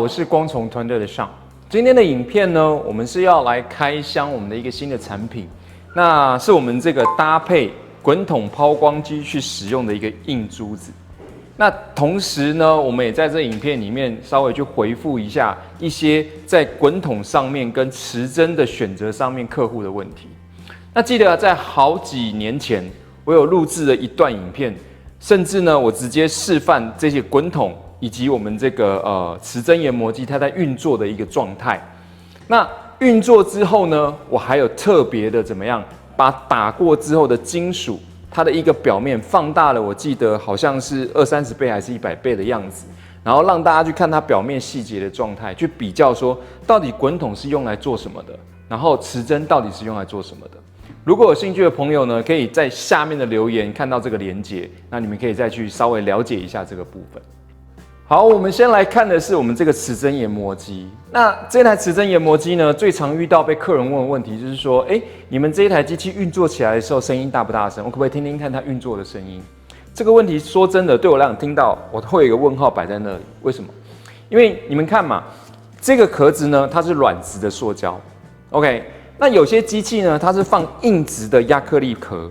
我是光从团队的上。今天的影片呢，我们是要来开箱我们的一个新的产品，那是我们这个搭配滚筒抛光机去使用的一个硬珠子。那同时呢，我们也在这影片里面稍微去回复一下一些在滚筒上面跟持针的选择上面客户的问题。那记得在好几年前，我有录制了一段影片，甚至呢，我直接示范这些滚筒以及我们这个持针研磨机它在运作的一个状态。那运作之后呢，我还有特别的怎么样，把打过之后的金属它的一个表面放大了，我记得好像是20-30倍还是100倍的样子，然后让大家去看它表面细节的状态，去比较说到底滚筒是用来做什么的，然后持针到底是用来做什么的。如果有兴趣的朋友呢，可以在下面的留言看到这个连结，那你们可以再去稍微了解一下这个部分。好，我们先来看的是我们这个持针研磨机。那这台持针研磨机呢，最常遇到被客人问的问题就是说，你们这一台机器运作起来的时候，声音大不大声？我可不可以听听看它运作的声音？这个问题说真的，对我来讲听到我会有一个问号摆在那里。为什么？因为你们看嘛，这个壳子呢，它是软质的塑胶 ，OK。那有些机器呢，它是放硬质的亚克力壳。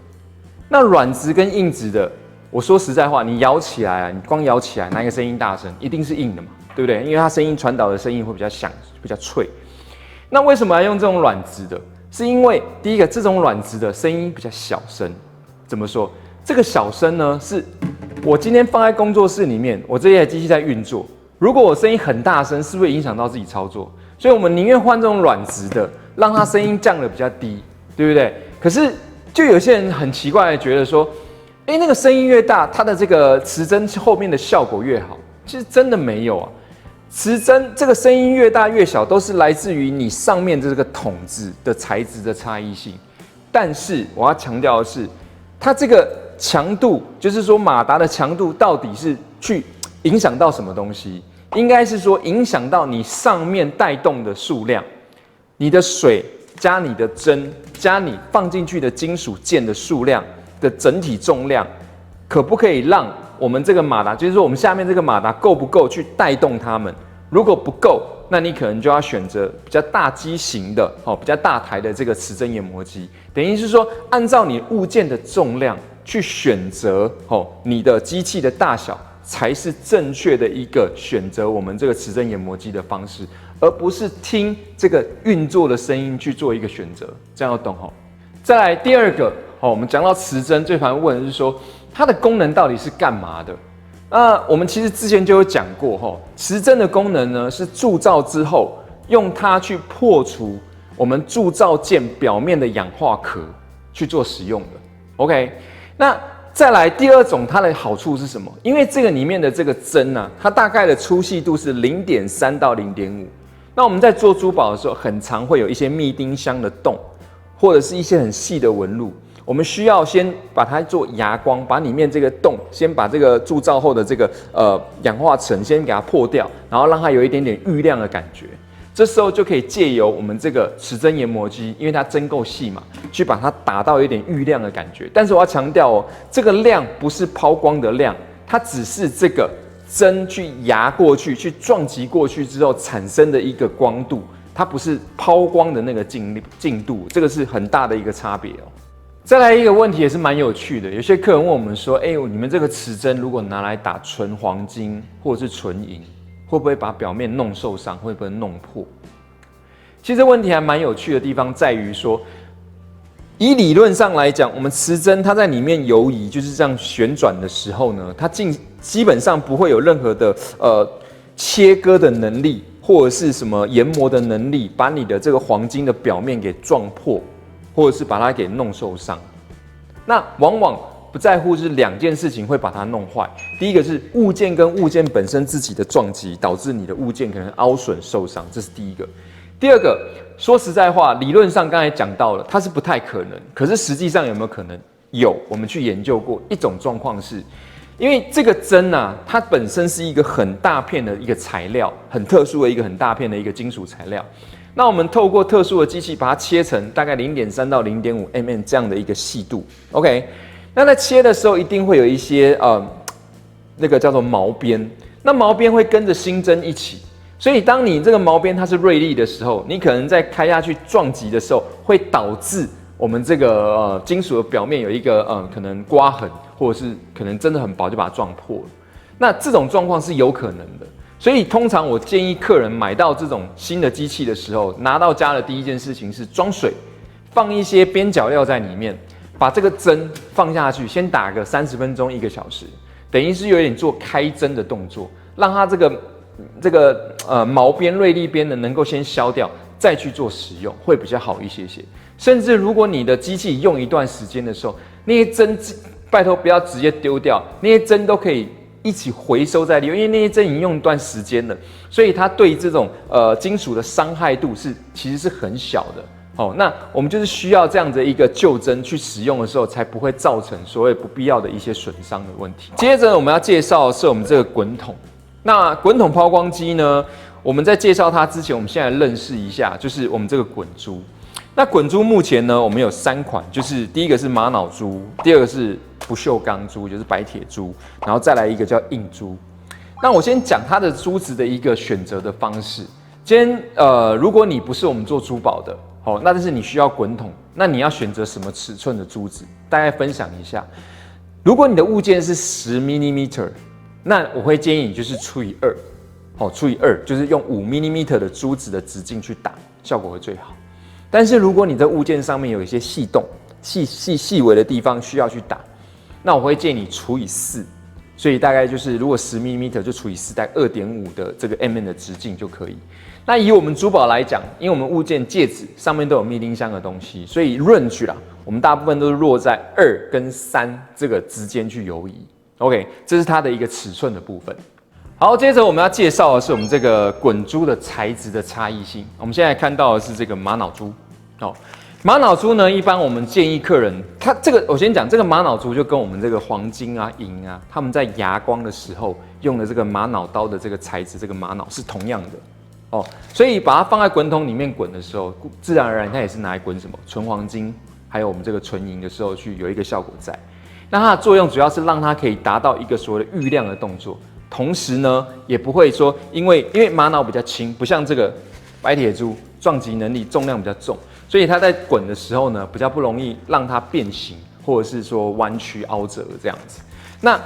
那软质跟硬质的，我说实在话，你摇起来啊，你光摇起来，哪一个声音大声？一定是硬的嘛，对不对？因为它声音传导的声音会比较响，比较脆。那为什么要用这种软质的？是因为第一个，这种软质的声音比较小声。怎么说？这个小声呢，是我今天放在工作室里面，我这台机器在运作。如果我声音很大声，是不是影响到自己操作？所以我们宁愿换这种软质的。让它声音降得比较低，对不对？可是就有些人很奇怪的觉得说，那个声音越大，它的这个持针后面的效果越好。其实真的没有啊，持针这个声音越大越小，都是来自于你上面的这个筒子的材质的差异性。但是我要强调的是，它这个强度，就是说马达的强度到底是去影响到什么东西？应该是说影响到你上面带动的数量。你的水加你的针加你放进去的金属件的数量的整体重量，可不可以让我们这个马达，就是说我们下面这个马达够不够去带动它们？如果不够，那你可能就要选择比较大机型的、比较大台的这个持针研磨机。等于是说，按照你物件的重量去选择你的机器的大小，才是正确的一个选择我们这个持针研磨机的方式。而不是听这个运作的声音去做一个选择，这样要懂吼。再来第二个，我们讲到持针，最常问的是说它的功能到底是干嘛的？那我们其实之前就有讲过，持针的功能呢是铸造之后用它去破除我们铸造件表面的氧化壳去做使用的。OK， 那再来第二种，它的好处是什么？因为这个里面的这个针啊，它大概的粗细度是0.3到0.5。那我们在做珠宝的时候，很常会有一些密丁箱的洞，或者是一些很细的纹路。我们需要先把它做牙光，把里面这个洞，先把这个铸造后的这个氧化层先给它破掉，然后让它有一点点预亮的感觉。这时候就可以借由我们这个持针研磨机，因为它针够细嘛，去把它打到有点预亮的感觉。但是我要强调这个亮不是抛光的亮，它只是这个针去压过去、去撞击过去之后产生的一个光度，它不是抛光的那个净度，这个是很大的一个差别哦。再来一个问题也是蛮有趣的，有些客人问我们说，你们这个持针如果拿来打纯黄金或者是纯银，会不会把表面弄受伤，会不会弄破？其实这问题还蛮有趣的地方在于说，以理论上来讲，我们持针它在里面游移，就是这样旋转的时候呢，它基本上不会有任何的切割的能力，或者是什么研磨的能力，把你的这个黄金的表面给撞破，或者是把它给弄受伤。那往往不在乎是两件事情会把它弄坏。第一个是物件跟物件本身自己的撞击，导致你的物件可能凹损受伤，这是第一个。第二个，说实在话，理论上刚才讲到了，它是不太可能。可是实际上有没有可能？有，我们去研究过一种状况是，因为这个针啊，它本身是一个很大片的一个材料，很特殊的一个很大片的一个金属材料。那我们透过特殊的机器把它切成大概0.3到0.5 mm 这样的一个细度 ，OK。那在切的时候一定会有一些那个叫做毛边，那毛边会跟着新针一起。所以当你这个毛边它是锐利的时候，你可能在开下去撞击的时候，会导致我们这个金属的表面有一个可能刮痕，或者是可能真的很薄就把它撞破了。那这种状况是有可能的。所以通常我建议客人买到这种新的机器的时候，拿到家的第一件事情是装水，放一些边角料在里面，把这个针放下去，先打个30分钟1个小时，等于是有点做开针的动作，让它这个毛边锐利边呢能够先消掉，再去做使用会比较好一些些。甚至如果你的机器用一段时间的时候，那些针拜托不要直接丢掉，那些针都可以一起回收再利用，因为那些针已经用一段时间了，所以它对这种金属的伤害度其实是很小的。哦，那我们就是需要这样的一个旧针去使用的时候，才不会造成所谓不必要的一些损伤的问题。接着我们要介绍的是我们这个滚筒。那滚筒抛光机呢，我们在介绍它之前，我们先来认识一下，就是我们这个滚珠。那滚珠目前呢，我们有3款，就是第一个是玛瑙珠，第二个是不锈钢珠，就是白铁珠，然后再来一个叫硬珠。那我先讲它的珠子的一个选择的方式。今天如果你不是我们做珠宝的，好，那但是你需要滚筒，那你要选择什么尺寸的珠子？大概分享一下。如果你的物件是10 mm， 那我会建议你就是除以2，好，除以2就是用5 mm 的珠子的直径去打，效果会最好。但是如果你的物件上面有一些细洞、细微的地方需要去打，那我会建议你除以4，所以大概就是如果10 mm 就除以4，大概2.5的这个 mm 的直径就可以。那以我们珠宝来讲，因为我们物件戒指上面都有密钉箱的东西，所以 range 啦，我们大部分都是落在2跟3这个之间去游移。OK， 这是它的一个尺寸的部分。好，接着我们要介绍的是我们这个滚珠的材质的差异性。我们现在看到的是这个玛瑙珠。哦，玛瑙珠呢，一般我们建议客人，它这个我先讲，这个玛瑙珠就跟我们这个黄金啊、银啊，他们在牙光的时候用的这个玛瑙刀的这个材质，这个玛瑙是同样的。哦，所以把它放在滚筒里面滚的时候，自然而然它也是拿来滚什么纯黄金，还有我们这个纯银的时候去有一个效果在。那它的作用主要是让它可以达到一个所谓的预亮的动作，同时呢也不会说因为玛瑙比较轻，不像这个白铁珠撞击能力重量比较重，所以它在滚的时候呢比较不容易让它变形，或者是说弯曲凹折这样子。那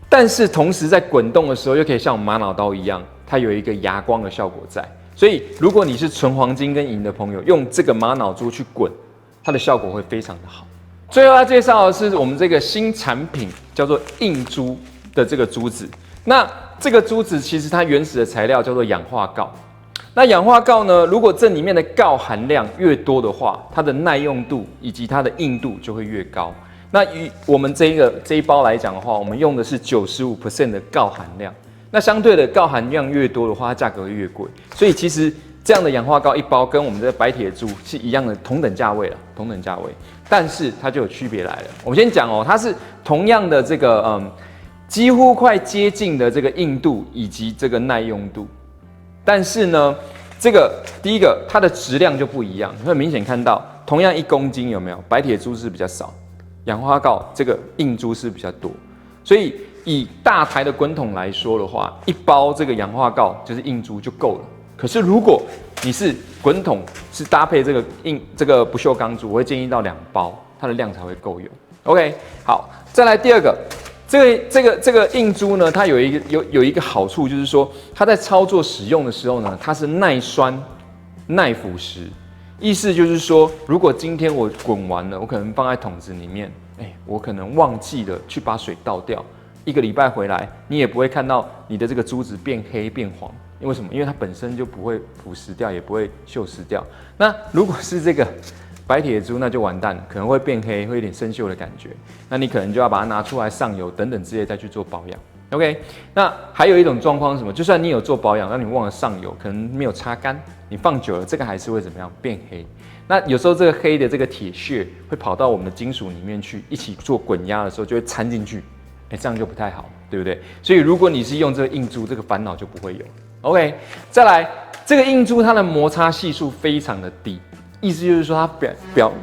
但是同时在滚动的时候又可以像我们玛瑙刀一样，它有一个牙光的效果在。所以如果你是纯黄金跟银的朋友，用这个玛瑙珠去滚，它的效果会非常的好。最后要介绍的是我们这个新产品，叫做硬珠的这个珠子。那这个珠子其实它原始的材料叫做氧化锆。那氧化锆呢，如果这里面的锆含量越多的话，它的耐用度以及它的硬度就会越高。那以我们这一包来讲的话，我们用的是95% 的锆含量。那相对的锆含量越多的话，它价格会越贵。所以其实这样的氧化锆一包跟我们的白铁珠是一样的，同等价位了，同等价位。但是它就有区别来了。我们先讲哦，它是同样的这个几乎快接近的这个硬度以及这个耐用度，但是呢，这个第一个它的质量就不一样，你会明显看到，同样1公斤有没有？白铁珠是比较少，氧化锆这个硬珠是比较多，所以以大台的滚筒来说的话，一包这个氧化锆就是硬珠就够了。可是如果你是滚筒是搭配这个不锈钢珠，我会建议到2包，它的量才会够用。OK， 好，再来第二个，这个硬珠呢，它有一个好处，就是说它在操作使用的时候呢，它是耐酸、耐腐蚀。意思就是说，如果今天我滚完了，我可能放在桶子里面，我可能忘记了去把水倒掉，1个礼拜回来，你也不会看到你的这个珠子变黑变黄。因为什么？因为它本身就不会腐蚀掉，也不会锈蚀掉。那如果是这个白铁珠，那就完蛋了，可能会变黑，会有点生锈的感觉。那你可能就要把它拿出来上油等等之类再去做保养。OK， 那还有一种状况是什么？就算你有做保养，那你忘了上油，可能没有擦干，你放久了，这个还是会怎么样？变黑。那有时候这个黑的这个铁屑会跑到我们的金属里面去，一起做滚压的时候就会掺进去，这样就不太好，对不对？所以如果你是用这个硬珠，这个烦恼就不会有。OK， 再来，这个硬珠它的摩擦系数非常的低，意思就是说它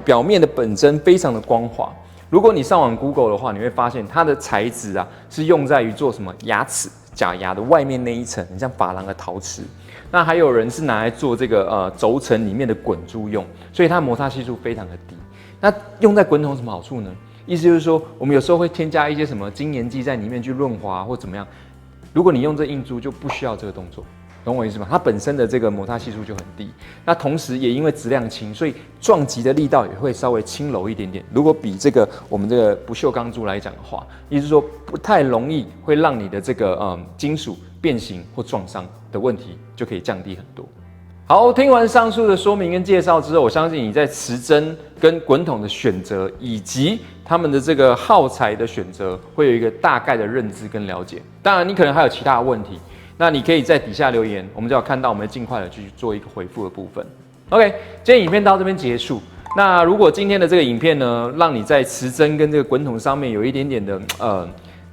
表面的本身非常的光滑。如果你上网 Google 的话，你会发现它的材质啊是用在于做什么牙齿假牙的外面那一层，很像珐琅的陶瓷。那还有人是拿来做这个轴承里面的滚珠用，所以它摩擦系数非常的低。那用在滚筒有什么好处呢？意思就是说，我们有时候会添加一些什么精盐剂在里面去润滑或怎么样。如果你用这硬珠，就不需要这个动作。懂我意思吗？它本身的这个摩擦系数就很低，那同时也因为质量轻，所以撞击的力道也会稍微轻柔一点点。如果比这个我们这个不锈钢珠来讲的话，意思是说不太容易会让你的这个金属变形或撞伤的问题就可以降低很多。好，听完上述的说明跟介绍之后，我相信你在磁针跟滚筒的选择以及他们的这个耗材的选择，会有一个大概的认知跟了解。当然，你可能还有其他的问题。那你可以在底下留言，我们就要看到，我们尽快的去做一个回复的部分。OK， 今天影片到这边结束。那如果今天的这个影片呢，让你在磁针跟这个滚筒上面有一点点的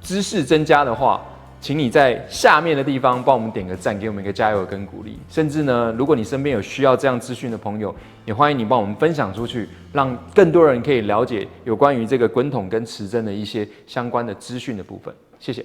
知识增加的话，请你在下面的地方帮我们点个赞，给我们一个加油跟鼓励。甚至呢，如果你身边有需要这样资讯的朋友，也欢迎你帮我们分享出去，让更多人可以了解有关于这个滚筒跟磁针的一些相关的资讯的部分。谢谢。